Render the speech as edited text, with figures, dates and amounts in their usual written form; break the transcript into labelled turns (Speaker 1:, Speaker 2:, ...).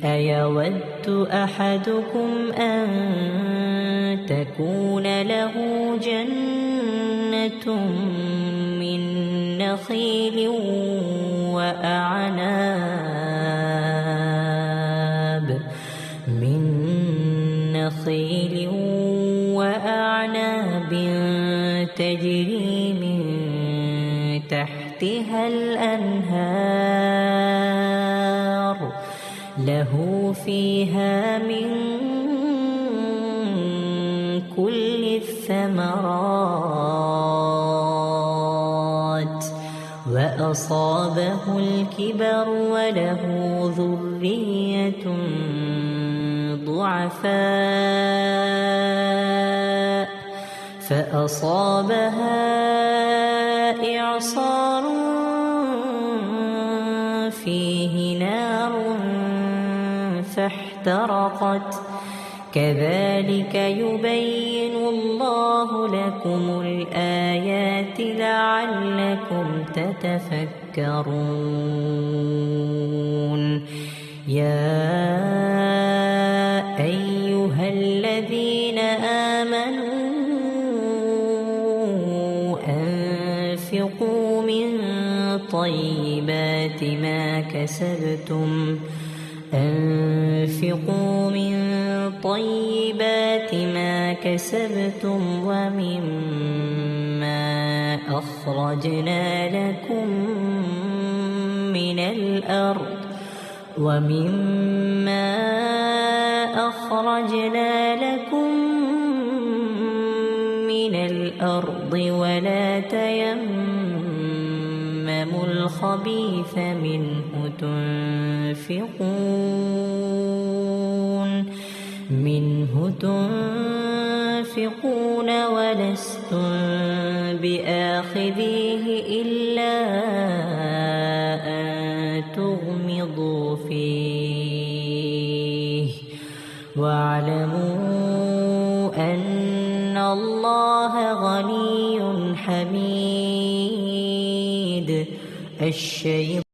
Speaker 1: أيود أحدكم أن تكون له جنة من نخيل وأعناب تجري من تحتها الأنهار له فيها من كل الثمرات وأصابه الكبر وله ذرية ضعفاء فأصابها إعصار فيه نار فاحترقت كذلك يبين الله لكم الآيات لعلكم تتفكرون يا أيها الذين آمنوا أنفقوا من طيبات ما كسبتم ومما أخرجنا لكم من الأرض ولا تيمموا الخبيث منه تنفقون ولستم بآخذيه إلا أن تغمضوا فيه واعلموا أن الله غني حميد.